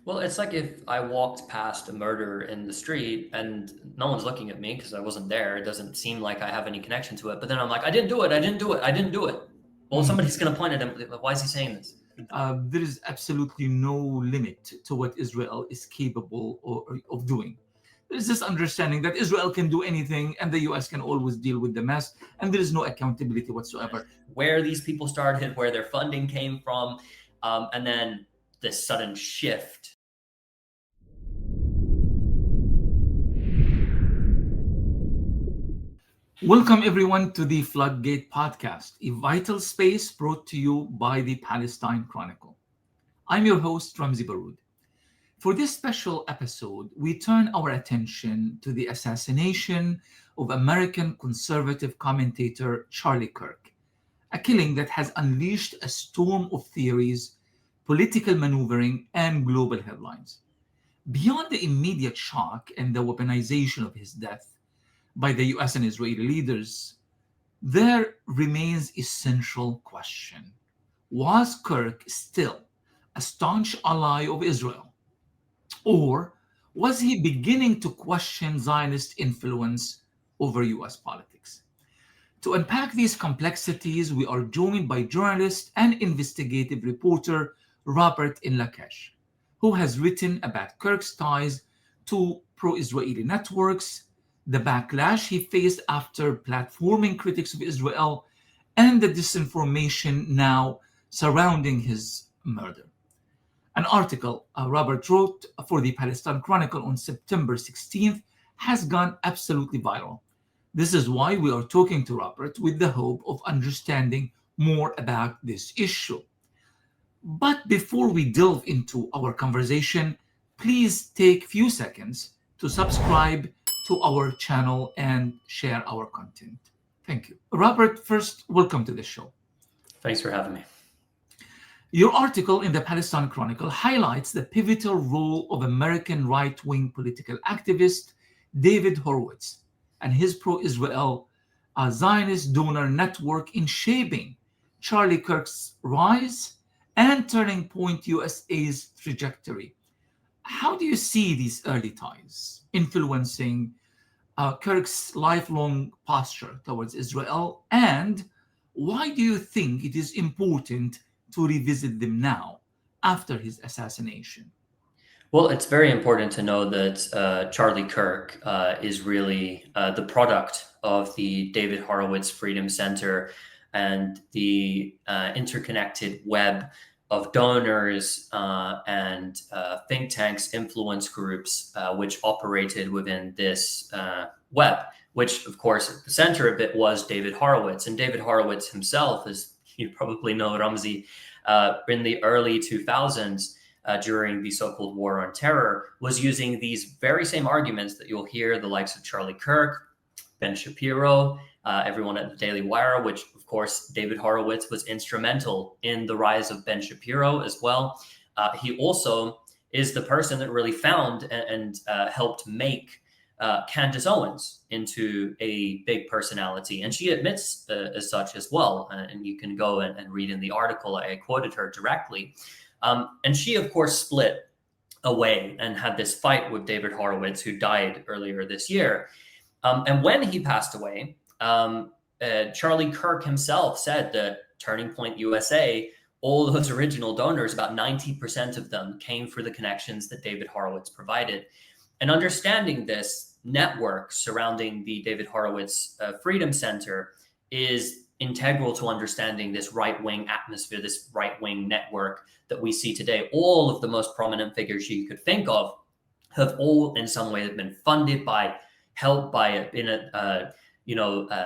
Well, it's like if I walked past a murderer in the street and no one's looking at me because I wasn't there. It doesn't seem like I have any connection to it. But then I'm like, I didn't do it. I didn't do it. I didn't do it. Well, Mhm. somebody's going to point at him. Why is he saying this? There is absolutely no limit to what Israel is capable of doing. There's this understanding that Israel can do anything and the US can always deal with the mess, and there is no accountability whatsoever. Where these people started, where their funding came from, and then this sudden shift. Welcome, everyone, to the FloodGate Podcast, a vital space brought to you by the Palestine Chronicle. I'm your host, Ramzy Baroud. For this special episode, we turn our attention to the assassination of American conservative commentator Charlie Kirk, a killing that has unleashed a storm of theories, political maneuvering, and global headlines. Beyond the immediate shock and the weaponization of his death by the US and Israeli leaders, there remains a central question. Was Kirk still a staunch ally of Israel? Or was he beginning to question Zionist influence over US politics? To unpack these complexities, we are joined by journalist and investigative reporter Robert Inlakesh, who has written about Kirk's ties to pro Israeli networks, the backlash he faced after platforming critics of Israel, and the disinformation now surrounding his murder. An article Robert wrote for the Palestine Chronicle on September 16th has gone absolutely viral. This is why we are talking to Robert with the hope of understanding more about this issue. But before we delve into our conversation, please take a few seconds to subscribe to our channel and share our content. Thank you. Robert, first, welcome to the show. Thanks for having me. Your article in the Palestine Chronicle highlights the pivotal role of American right-wing political activist David Horowitz and his pro-Israel Zionist donor network in shaping Charlie Kirk's rise and Turning Point USA's trajectory. How do you see these early ties influencing Kirk's lifelong posture towards Israel, and why do you think it is important to revisit them now after his assassination? Well, it's very important to know that Charlie Kirk is really the product of the David Horowitz Freedom Center and the interconnected web of donors and think tanks, influence groups, which operated within this web, which, of course, at the center of it was David Horowitz. And David Horowitz himself, as you probably know, Ramzy, in the early 2000s, during the so-called war on terror, was using these very same arguments that you'll hear the likes of Charlie Kirk, Ben Shapiro, everyone at the Daily Wire, which, of course, David Horowitz was instrumental in the rise of Ben Shapiro as well. He also is the person that really found and helped make Candace Owens into a big personality. And she admits as such as well. And you can go and read in the article, I quoted her directly. And she, of course, split away and had this fight with David Horowitz, who died earlier this year. And when he passed away, Charlie Kirk himself said that Turning Point USA, all those original donors, about 90% of them came for the connections that David Horowitz provided. And understanding this network surrounding the David Horowitz Freedom Center is integral to understanding this right-wing atmosphere, this right-wing network that we see today. All of the most prominent figures you could think of have all in some way been funded by, helped by,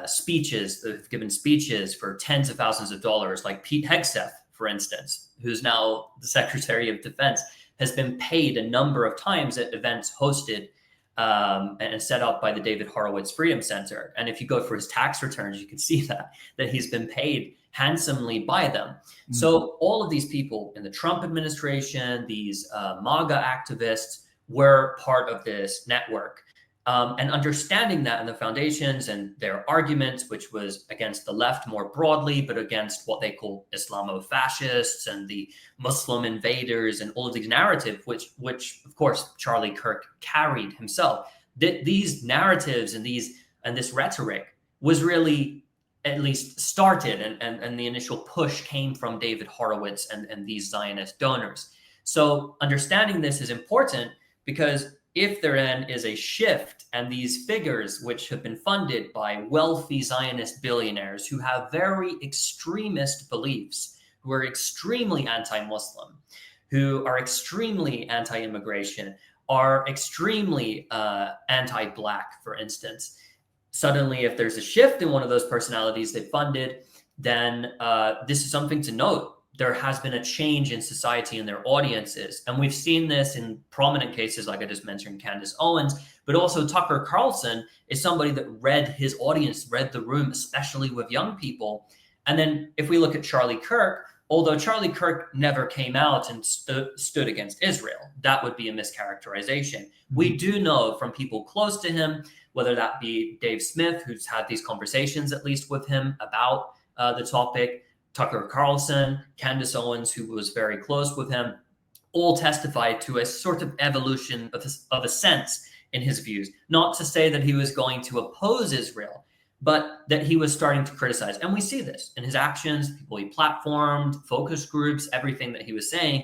speeches, they've given speeches for tens of thousands of dollars, like Pete Hegseth, for instance, who's now the Secretary of Defense, has been paid a number of times at events hosted and set up by the David Horowitz Freedom Center. And if you go for his tax returns, you can see that he's been paid handsomely by them. Mm-hmm. So all of these people in the Trump administration, these MAGA activists, were part of this network. And understanding that and the foundations and their arguments, which was against the left more broadly, but against what they call Islamo-fascists and the Muslim invaders and all of these narratives, which of course Charlie Kirk carried himself. These narratives and this rhetoric was really at least started, and the initial push came from David Horowitz and these Zionist donors. So understanding this is important, because if there then is a shift and these figures, which have been funded by wealthy Zionist billionaires who have very extremist beliefs, who are extremely anti-Muslim, who are extremely anti-immigration, are extremely anti-Black, for instance, suddenly if there's a shift in one of those personalities they funded, then this is something to note. There has been a change in society and their audiences. And we've seen this in prominent cases, like I just mentioned, Candace Owens, but also Tucker Carlson is somebody that read his audience, read the room, especially with young people. And then if we look at Charlie Kirk, although Charlie Kirk never came out and stood against Israel, that would be a mischaracterization. We do know from people close to him, whether that be Dave Smith, who's had these conversations at least with him about the topic, Tucker Carlson, Candace Owens, who was very close with him, all testified to a sort of evolution of a sense in his views. Not to say that he was going to oppose Israel, but that he was starting to criticize. And we see this in his actions, people he platformed, focus groups, everything that he was saying.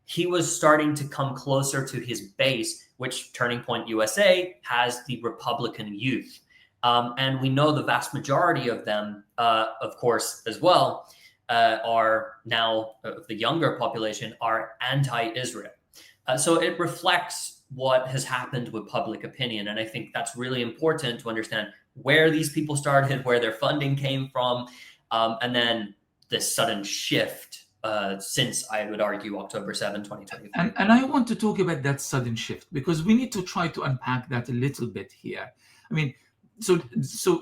He was starting to come closer to his base, which Turning Point USA has the Republican youth. And we know the vast majority of them, of course, as well, are now, the younger population, are anti-Israel. So it reflects what has happened with public opinion. And I think that's really important to understand where these people started, where their funding came from, and then this sudden shift since, I would argue, October 7, 2023. And I want to talk about that sudden shift, because we need to try to unpack that a little bit here. I mean, so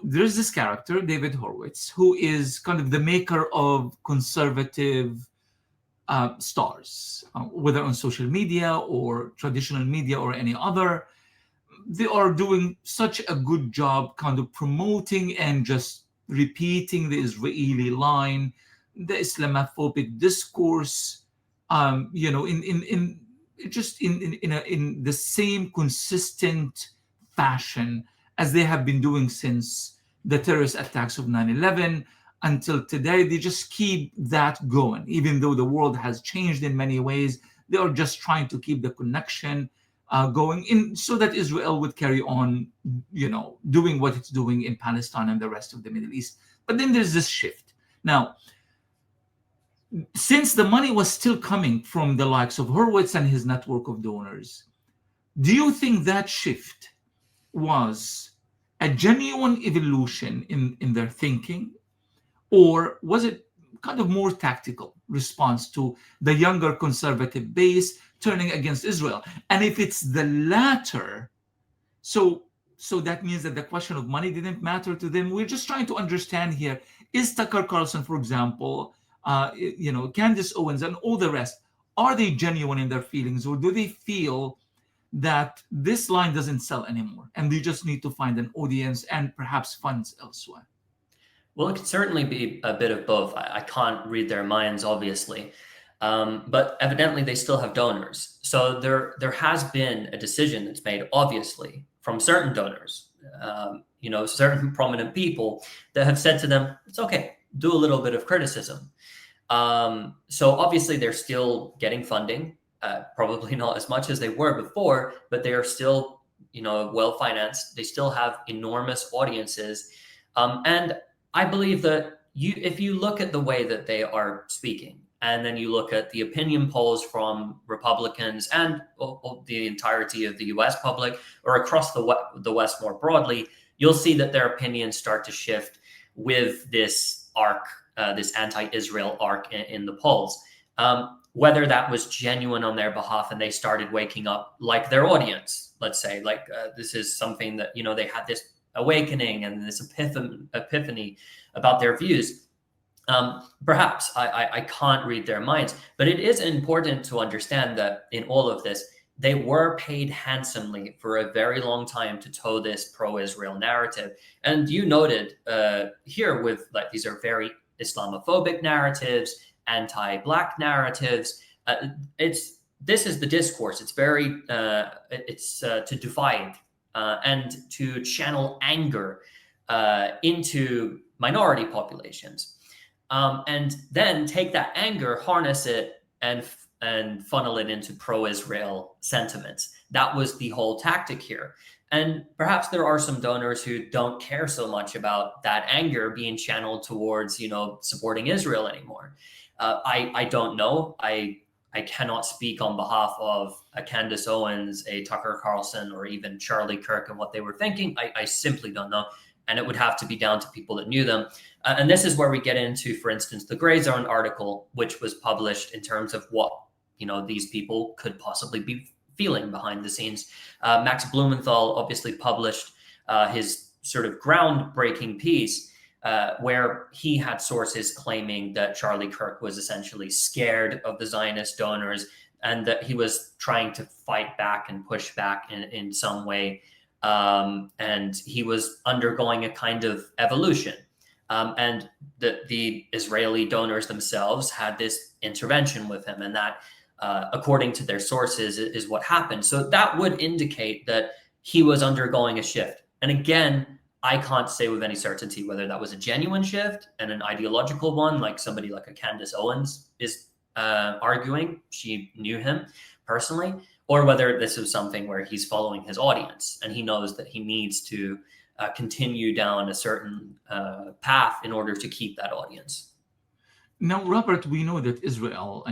there's this character, David Horowitz, who is kind of the maker of conservative stars, whether on social media or traditional media or any other. They are doing such a good job kind of promoting and just repeating the Israeli line, the Islamophobic discourse, in the same consistent fashion as they have been doing since the terrorist attacks of 9/11 until today. They just keep that going, even though the world has changed in many ways. They are just trying to keep the connection going in, so that Israel would carry on, doing what it's doing in Palestine and the rest of the Middle East. But then there's this shift. Now, since the money was still coming from the likes of Horowitz and his network of donors, do you think that shift was a genuine evolution in their thinking, or was it kind of more tactical response to the younger conservative base turning against Israel? And if it's the latter, so that means that the question of money didn't matter to them. We're just trying to understand here, is Tucker Carlson, for example, Candace Owens and all the rest, are they genuine in their feelings, or do they feel that this line doesn't sell anymore and they just need to find an audience and perhaps funds elsewhere? Well, it could certainly be a bit of both. I can't read their minds, obviously. But evidently they still have donors. So there has been a decision that's made, obviously, from certain donors, certain prominent people that have said to them, it's okay, do a little bit of criticism. So obviously they're still getting funding, probably not as much as they were before, but they are still, well-financed. They still have enormous audiences. And I believe that if you look at the way that they are speaking, and then you look at the opinion polls from Republicans and the entirety of the US public, or across the West more broadly, you'll see that their opinions start to shift with this arc, this anti-Israel arc in the polls. Whether that was genuine on their behalf and they started waking up like their audience, let's say, this is something that, they had this awakening and this epiphany about their views. Perhaps I can't read their minds, but it is important to understand that in all of this, they were paid handsomely for a very long time to toe this pro-Israel narrative. And you noted here with like these are very Islamophobic narratives, anti-Black narratives. This is the discourse. It's very to divide and to channel anger into minority populations, and then take that anger, harness it, and funnel it into pro-Israel sentiments. That was the whole tactic here. And perhaps there are some donors who don't care so much about that anger being channeled towards, supporting Israel anymore. I don't know. I cannot speak on behalf of a Candace Owens, a Tucker Carlson, or even Charlie Kirk and what they were thinking. I simply don't know. And it would have to be down to people that knew them. And this is where we get into, for instance, the Gray Zone article, which was published in terms of what, these people could possibly be feeling behind the scenes. Max Blumenthal obviously published his sort of groundbreaking piece where he had sources claiming that Charlie Kirk was essentially scared of the Zionist donors and that he was trying to fight back and push back in some way. And he was undergoing a kind of evolution. And the Israeli donors themselves had this intervention with him, and that, according to their sources, is what happened. So that would indicate that he was undergoing a shift. And again, I can't say with any certainty whether that was a genuine shift and an ideological one, like somebody like a Candace Owens is arguing. She knew him personally. Or whether this is something where he's following his audience and he knows that he needs to continue down a certain path in order to keep that audience. Now, Robert, we know that Israel,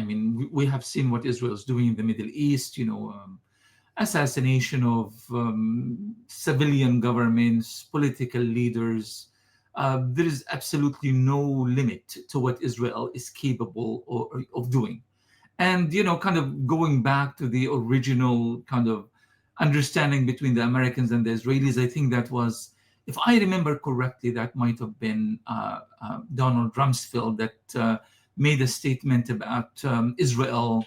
we have seen what Israel is doing in the Middle East, assassination of civilian governments, political leaders. There is absolutely no limit to what Israel is capable of doing. And, kind of going back to the original kind of understanding between the Americans and the Israelis, I think that was, if I remember correctly, that might have been Donald Rumsfeld that made a statement about Israel.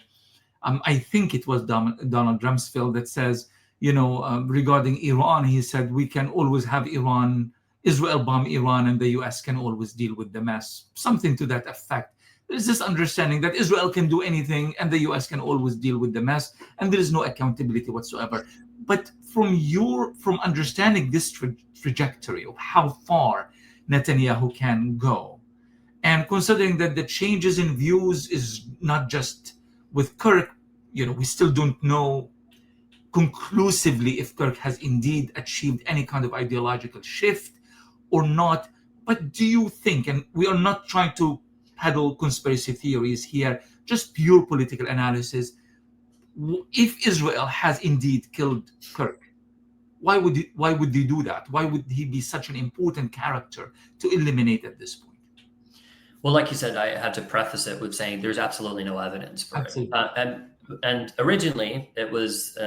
I think it was Donald Rumsfeld that says, regarding Iran, he said, we can always have Israel bomb Iran, and the US can always deal with the mess. Something to that effect. There's this understanding that Israel can do anything and the US can always deal with the mess, and there is no accountability whatsoever. But from understanding this trajectory of how far Netanyahu can go, and considering that the changes in views is not just with Kirk, we still don't know conclusively if Kirk has indeed achieved any kind of ideological shift or not. But do you think, and we are not trying to peddle conspiracy theories here, just pure political analysis, if Israel has indeed killed Kirk, why would they do that? Why would he be such an important character to eliminate at this point? Well, like you said, I had to preface it with saying there's absolutely no evidence for it. And originally it was,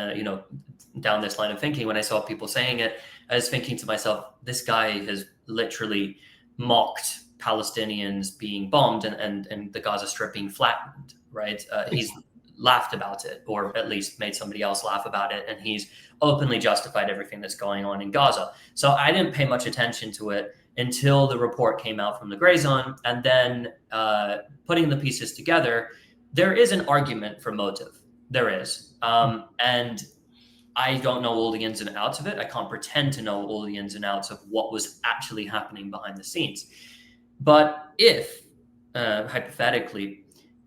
down this line of thinking, when I saw people saying it, I was thinking to myself, this guy has literally mocked Palestinians being bombed and the Gaza Strip being flattened, right? He's laughed about it, or at least made somebody else laugh about it, and he's openly justified everything that's going on in Gaza. So I didn't pay much attention to it until the report came out from the Gray Zone, and then putting the pieces together, there is an argument for motive. There is. And I don't know all the ins and outs of it. I can't pretend to know all the ins and outs of what was actually happening behind the scenes. But if, hypothetically,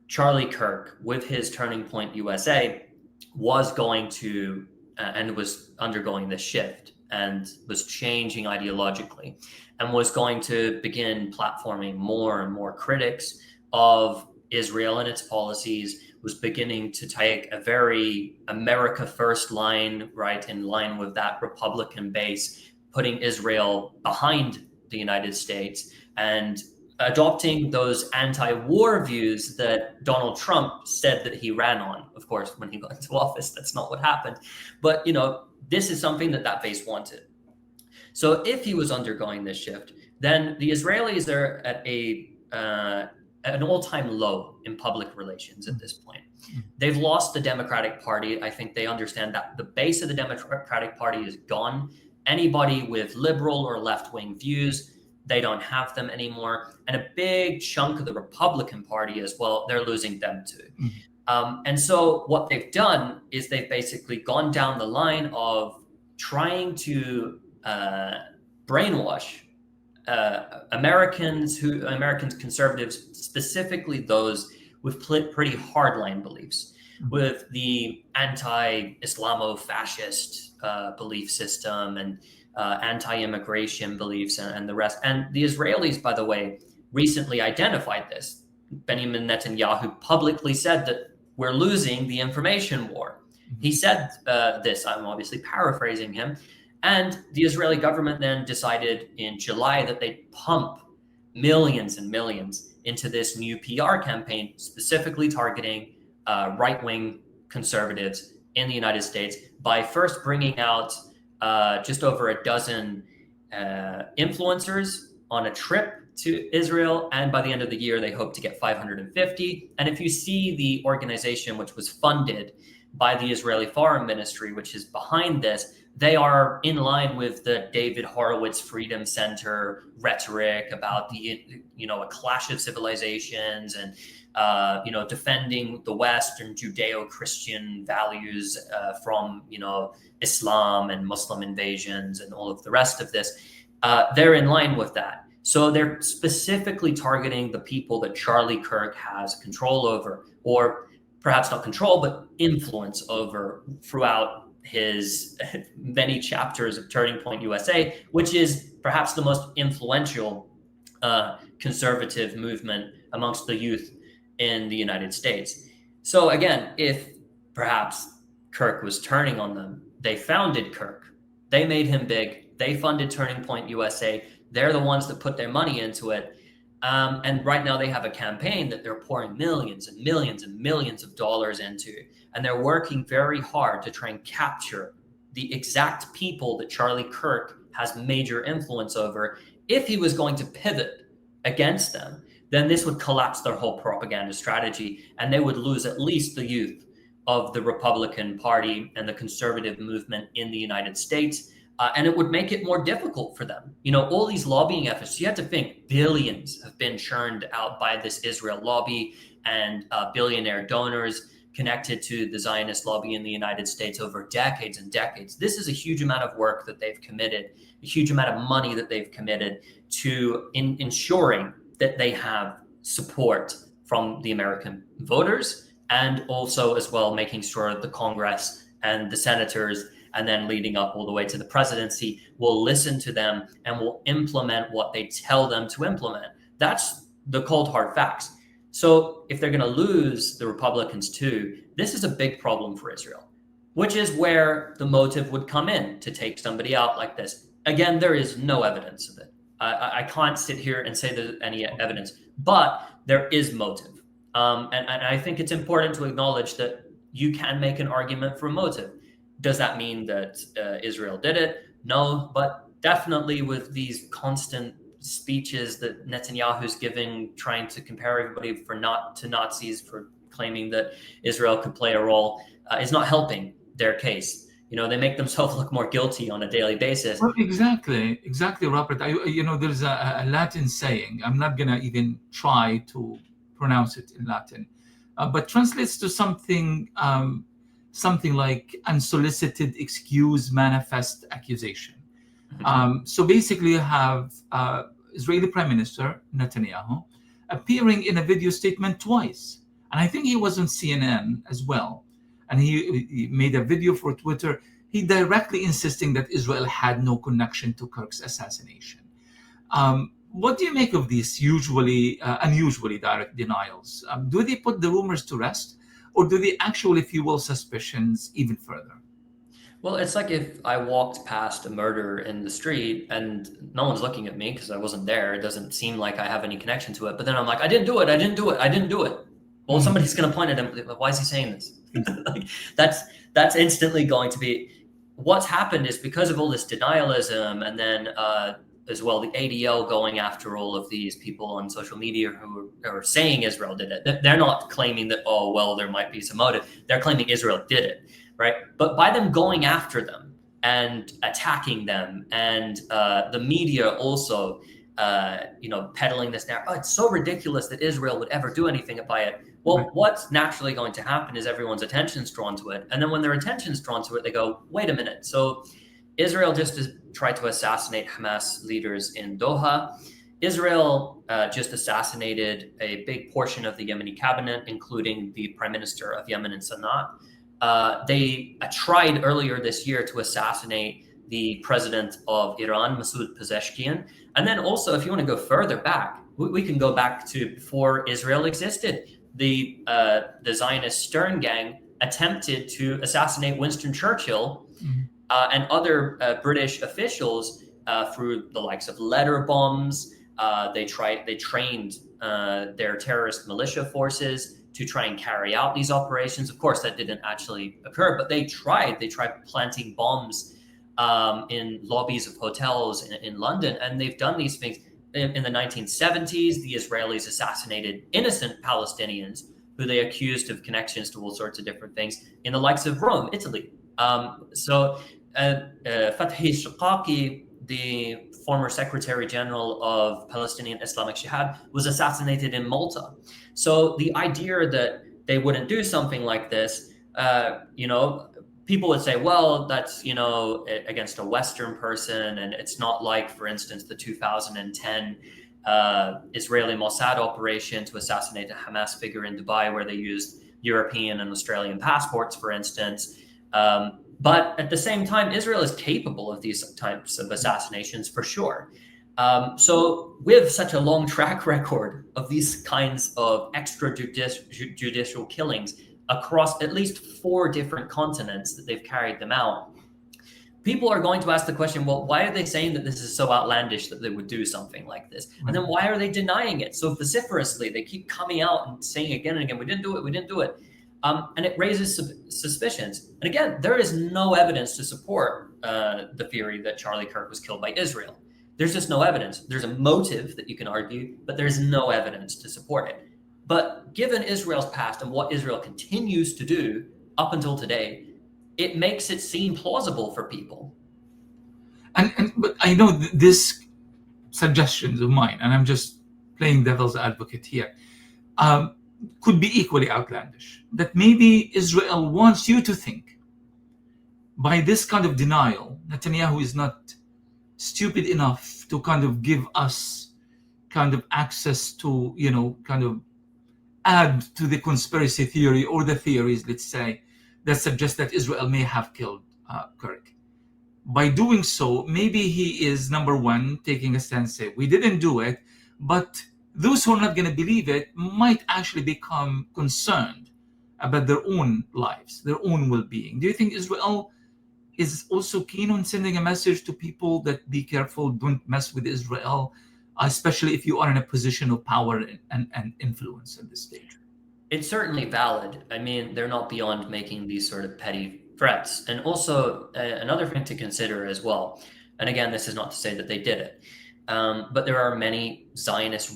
Charlie Kirk, with his Turning Point USA, was going to, and was undergoing this shift and was changing ideologically and was going to begin platforming more and more critics of Israel and its policies, was beginning to take a very America first line, right, in line with that Republican base, putting Israel behind the United States and adopting those anti-war views that Donald Trump said that he ran on. Of course, when he got into office, that's not what happened. But, this is something that base wanted. So if he was undergoing this shift, then the Israelis are at an all-time low in public relations at this point. They've lost the Democratic Party. I think they understand that the base of the Democratic Party is gone. Anybody with liberal or left-wing views, they don't have them anymore. And a big chunk of the Republican Party as well, they're losing them too. And so what they've done is they've basically gone down the line of trying to brainwash American conservatives, specifically those with pretty hardline beliefs, with the anti-Islamo-fascist belief system and anti-immigration beliefs and the rest. And the Israelis, by the way, recently identified this. Benjamin Netanyahu publicly said that we're losing the information war. He said this, I'm obviously paraphrasing him. And the Israeli government then decided in July that they'd pump millions and millions into this new PR campaign, specifically targeting right-wing conservatives in the United States by first bringing out just over a dozen influencers on a trip to Israel. And by the end of the year, they hope to get 550. And if you see the organization which was funded by the Israeli Foreign Ministry, which is behind this, they are in line with the David Horowitz Freedom Center rhetoric about a clash of civilizations and, defending the West and Judeo-Christian values from, Islam and Muslim invasions and all of the rest of this. They're in line with that. So they're specifically targeting the people that Charlie Kirk has control over, or perhaps not control, but influence over throughout his many chapters of Turning Point USA, which is perhaps the most influential conservative movement amongst the youth in the United States. So again, if perhaps Kirk was turning on them, they founded Kirk. They made him big. They funded Turning Point USA. They're the ones that put their money into it. And right now they have a campaign that they're pouring millions and millions and millions of dollars into. And they're working very hard to try and capture the exact people that Charlie Kirk has major influence over. If he was going to pivot against them, then this would collapse their whole propaganda strategy, and they would lose at least the youth of the Republican Party and the conservative movement in the United States. And it would make it more difficult for them. All these lobbying efforts, you have to think billions have been churned out by this Israel lobby and billionaire donors connected to the Zionist lobby in the United States over decades and decades. This is a huge amount of work that they've committed, a huge amount of money that they've committed to ensuring that they have support from the American voters, and also as well making sure the Congress and the senators, and then leading up all the way to the presidency, will listen to them and will implement what they tell them to implement. That's the cold hard facts. So if they're going to lose the Republicans too, this is a big problem for Israel, which is where the motive would come in to take somebody out like this. Again, there is no evidence of it. I can't sit here and say there's any evidence, but there is motive. And I think it's important to acknowledge that you can make an argument for motive. Does that mean that Israel did it? No, but definitely with these constant speeches that Netanyahu's giving, trying to compare everybody to Nazis for claiming that Israel could play a role, is not helping their case. They make themselves look more guilty on a daily basis. Well, exactly, Robert. There's a Latin saying. I'm not gonna even try to pronounce it in Latin, but translates to something like unsolicited excuse, manifest accusation. So basically you have Israeli Prime Minister Netanyahu appearing in a video statement twice. And I think he was on CNN as well. And he made a video for Twitter. He directly insisting that Israel had no connection to Kirk's assassination. What do you make of these unusually direct denials? Do they put the rumors to rest, or do they actually fuel suspicions even further? Well, it's like if I walked past a murderer in the street and no one's looking at me because I wasn't there. It doesn't seem like I have any connection to it. But then I'm like, I didn't do it. Well, somebody's going to point at him. Why is he saying this? Like, that's instantly going to be what's happened. Is because of all this denialism, and then as well, the ADL going after all of these people on social media who are saying Israel did it. They're not claiming that, oh, well, there might be some motive. They're claiming Israel did it, right? But by them going after them and attacking them, and the media also, peddling this narrative, oh, it's so ridiculous that Israel would ever do anything about it. Well, Right. what's naturally going to happen is everyone's attention's drawn to it. And then when their attention's drawn to it, they go, wait a minute. So Israel just tried to assassinate Hamas leaders in Doha. Israel just assassinated a big portion of the Yemeni cabinet, including the prime minister of Yemen in Sana'a. They tried earlier this year to assassinate the president of Iran, Masoud Pezeshkian. And then also, if you want to go further back, we can go back to before Israel existed. The Zionist Stern Gang attempted to assassinate Winston Churchill and other British officials through the likes of letter bombs. They trained their terrorist militia forces to try and carry out these operations. Of course, that didn't actually occur, but they tried. They tried planting bombs in lobbies of hotels in London, and they've done these things. In the 1970s, the Israelis assassinated innocent Palestinians who they accused of connections to all sorts of different things in the likes of Rome, Italy. Fathi Shaqaqi, the former Secretary General of Palestinian Islamic Jihad, was assassinated in Malta. So the idea that they wouldn't do something like this, people would say, well, that's, against a Western person. And it's not like, for instance, the 2010 Israeli Mossad operation to assassinate a Hamas figure in Dubai, where they used European and Australian passports, for instance. But at the same time, Israel is capable of these types of assassinations for sure. So with such a long track record of these kinds of extrajudicial killings across at least 4 different continents that they've carried them out, people are going to ask the question, well, why are they saying that this is so outlandish that they would do something like this? And then why are they denying it so vociferously? They keep coming out and saying again and again, we didn't do it. And it raises suspicions. And again, there is no evidence to support the theory that Charlie Kirk was killed by Israel. There's just no evidence. There's a motive that you can argue, but there's no evidence to support it. But given Israel's past and what Israel continues to do up until today, it makes it seem plausible for people. But I know this suggestions of mine, and I'm just playing devil's advocate here, could be equally outlandish. That maybe Israel wants you to think by this kind of denial, Netanyahu is not stupid enough to kind of give us kind of access to, kind of add to the conspiracy theory or the theories, let's say, that suggest that Israel may have killed Kirk. By doing so, maybe he is, number one, taking a stance, say, we didn't do it, but those who are not going to believe it might actually become concerned about their own lives, their own well-being. Do you think Israel is also keen on sending a message to people that be careful, don't mess with Israel, especially if you are in a position of power and influence at this stage? It's certainly valid. I mean, they're not beyond making these sort of petty threats. And also another thing to consider as well, and again, this is not to say that they did it, but there are many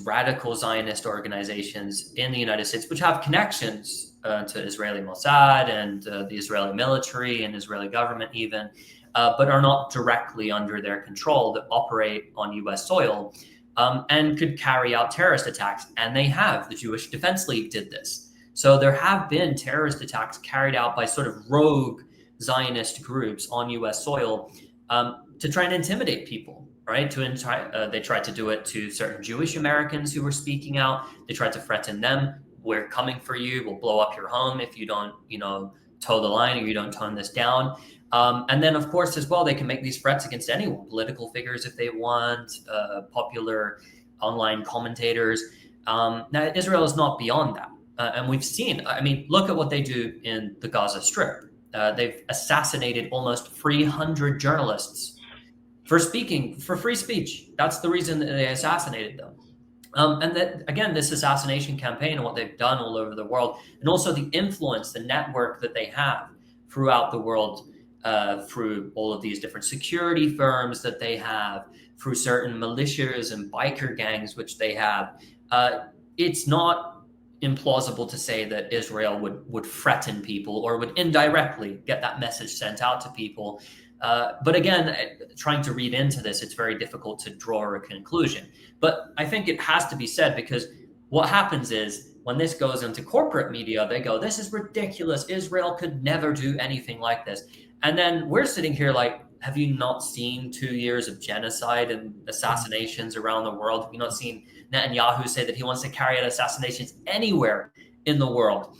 radical Zionist organizations in the United States which have connections to Israeli Mossad and the Israeli military and Israeli government even, but are not directly under their control, that operate on U.S. soil and could carry out terrorist attacks. And they have. The Jewish Defense League did this. So there have been terrorist attacks carried out by sort of rogue Zionist groups on U.S. soil to try and intimidate people. Right? They tried to do it to certain Jewish Americans who were speaking out. They tried to threaten them. We're coming for you. We'll blow up your home if you don't, toe the line or you don't tone this down. And then, of course, as well, they can make these threats against anyone, political figures if they want, popular online commentators. Now, Israel is not beyond that. And we've seen, look at what they do in the Gaza Strip. They've assassinated almost 300 journalists for speaking, for free speech. That's the reason that they assassinated them. And that, again, this assassination campaign and what they've done all over the world, and also the influence, the network that they have throughout the world, through all of these different security firms that they have, through certain militias and biker gangs which they have. It's not implausible to say that Israel would threaten people or would indirectly get that message sent out to people. But again, trying to read into this, it's very difficult to draw a conclusion. But I think it has to be said, because what happens is when this goes into corporate media, they go, this is ridiculous. Israel could never do anything like this. And then we're sitting here like, have you not seen 2 years of genocide and assassinations around the world? Have you not seen Netanyahu say that he wants to carry out assassinations anywhere in the world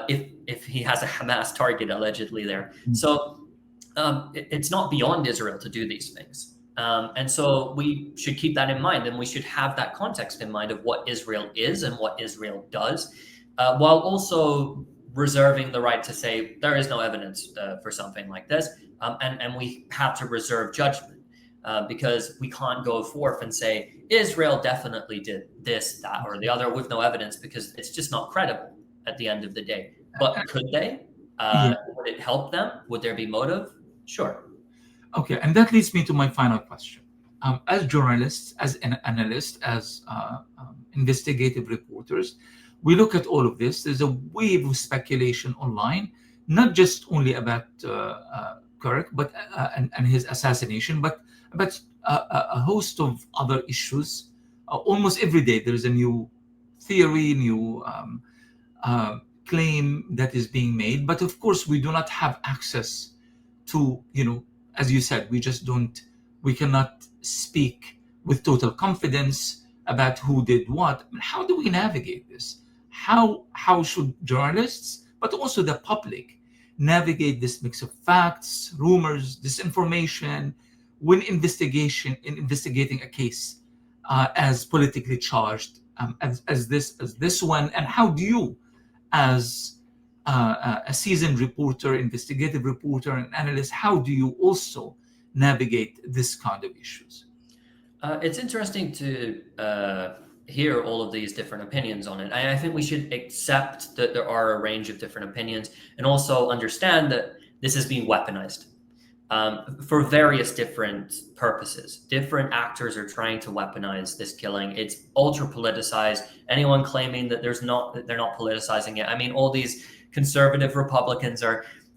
if he has a Hamas target allegedly there? So it's not beyond Israel to do these things. And so we should keep that in mind, and we should have that context in mind of what Israel is and what Israel does, while also reserving the right to say there is no evidence for something like this. And we have to reserve judgment because we can't go forth and say Israel definitely did this, that, or the other with no evidence, because it's just not credible at the end of the day. But could they? Would it help them? Would there be motive? Sure. Okay, and that leads me to my final question. As journalists, as an analyst, as investigative reporters, we look at all of this. There's a wave of speculation online, not just only about Kirk, but and his assassination, but about a host of other issues. Almost every day there is a new theory, new claim that is being made. But of course, we do not have access to, as you said, we cannot speak with total confidence about who did what. How do we navigate this? How should journalists, but also the public, navigate this mix of facts, rumors, disinformation when investigating a case as politically charged as this one? And how do you, as a seasoned reporter, investigative reporter, and analyst, how do you also navigate this kind of issues? It's interesting to hear all of these different opinions on it. I think we should accept that there are a range of different opinions, and also understand that this is being weaponized for various different purposes. Different actors are trying to weaponize this killing. It's ultra politicized. Anyone claiming that they're not politicizing it. I mean, all these conservative Republicans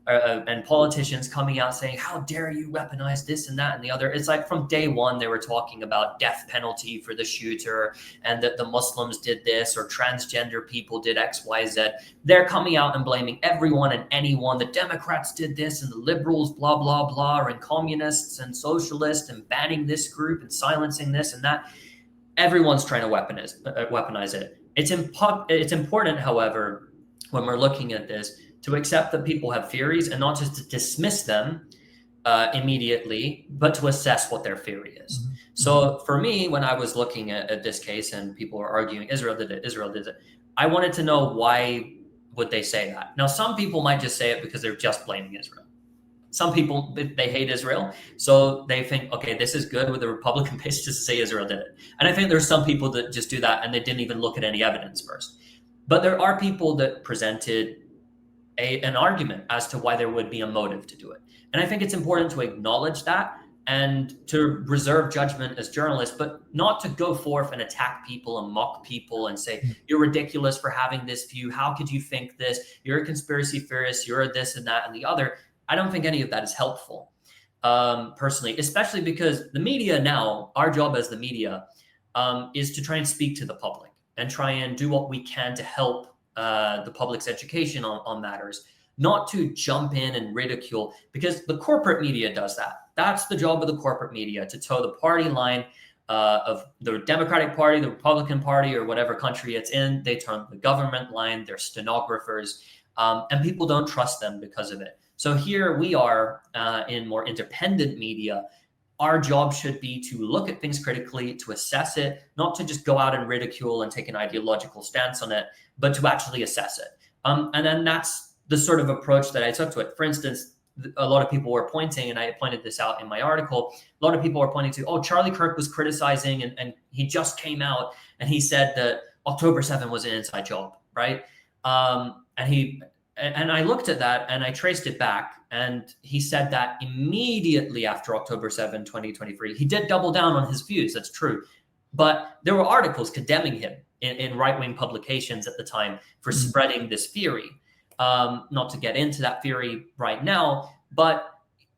and politicians coming out saying, how dare you weaponize this and that and the other. It's like from day one, they were talking about death penalty for the shooter, and that the Muslims did this, or transgender people did X, Y, Z. They're coming out and blaming everyone and anyone. The Democrats did this, and the liberals, blah, blah, blah, and communists and socialists, and banning this group and silencing this and that. Everyone's trying to weaponize it. It's important, however, when we're looking at this, to accept that people have theories, and not just to dismiss them immediately, but to assess what their theory is. Mm-hmm. So for me, when I was looking at this case and people were arguing Israel did it, I wanted to know, why would they say that? Now, some people might just say it because they're just blaming Israel. Some people, they hate Israel, so they think, okay, this is good with the Republican base just to say Israel did it. And I think there's some people that just do that and they didn't even look at any evidence first. But there are people that presented an argument as to why there would be a motive to do it. And I think it's important to acknowledge that and to reserve judgment as journalists, but not to go forth and attack people and mock people and say, you're ridiculous for having this view. How could you think this? You're a conspiracy theorist. You're this and that and the other. I don't think any of that is helpful, personally, especially because the media now, our job as the media, is to try and speak to the public and try and do what we can to help the public's education on matters, not to jump in and ridicule, because the corporate media does that. That's the job of the corporate media, to toe the party line of the Democratic Party, the Republican Party, or whatever country it's in. They turn the government line, they're stenographers, and people don't trust them because of it. So here we are in more independent media. Our job should be to look at things critically, to assess it, not to just go out and ridicule and take an ideological stance on it, but to actually assess it. And then that's the sort of approach that I took to it. For instance, a lot of people were pointing, and I pointed this out in my article, a lot of people were pointing to, oh, Charlie Kirk was criticizing, and he just came out and he said that October 7th was an inside job, right? And he and I looked at that and I traced it back, and he said that immediately after October 7, 2023. He did double down on his views, that's true. But there were articles condemning him in right-wing publications at the time for spreading this theory. Not to get into that theory right now, but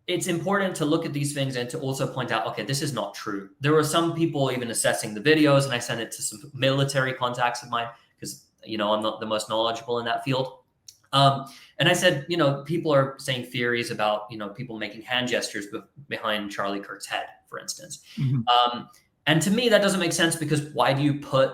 it's important to look at these things and to also point out, okay, this is not true. There were some people even assessing the videos, and I sent it to some military contacts of mine because, I'm not the most knowledgeable in that field. And I said, people are saying theories about, people making hand gestures behind Charlie Kirk's head, for instance. And to me, that doesn't make sense, because why do you put,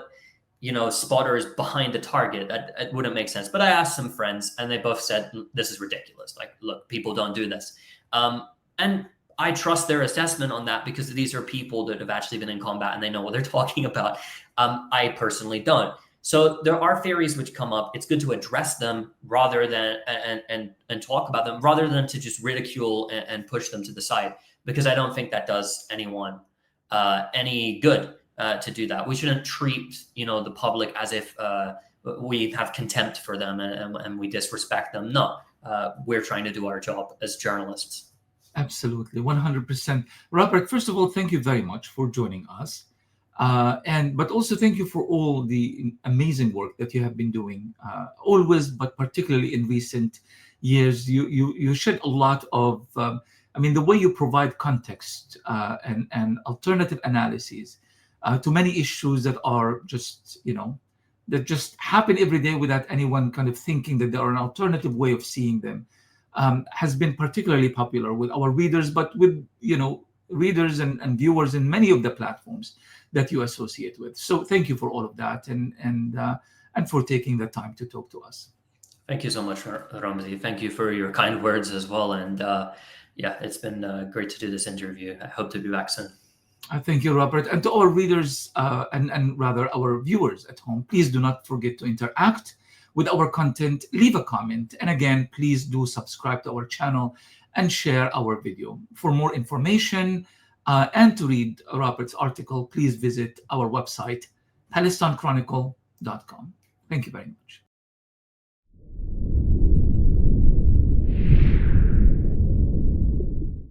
spotters behind the target? That wouldn't make sense. But I asked some friends, and they both said, this is ridiculous. Like, look, people don't do this. And I trust their assessment on that, because these are people that have actually been in combat and they know what they're talking about. I personally don't. So there are theories which come up. It's good to address them rather than and talk about them, rather than to just ridicule and push them to the side, because I don't think that does anyone any good to do that. We shouldn't treat the public as if we have contempt for them and we disrespect them. No, we're trying to do our job as journalists. Absolutely, 100%. Robert, first of all, thank you very much for joining us. But also thank you for all the amazing work that you have been doing, always, but particularly in recent years. You shed a lot of, the way you provide context and alternative analyses to many issues that are just, that just happen every day without anyone kind of thinking that there are an alternative way of seeing them, has been particularly popular with our readers, but with, readers and viewers in many of the platforms that you associate with. So thank you for all of that and for taking the time to talk to us. Thank you so much, Ramzy. Thank you for your kind words as well. And it's been great to do this interview. I hope to be back soon. Thank you, Robert. And to our readers and rather our viewers at home, please do not forget to interact with our content. Leave a comment. And again, please do subscribe to our channel and share our video. For more information and to read Robert's article, please visit our website, PalestineChronicle.com. Thank you very much.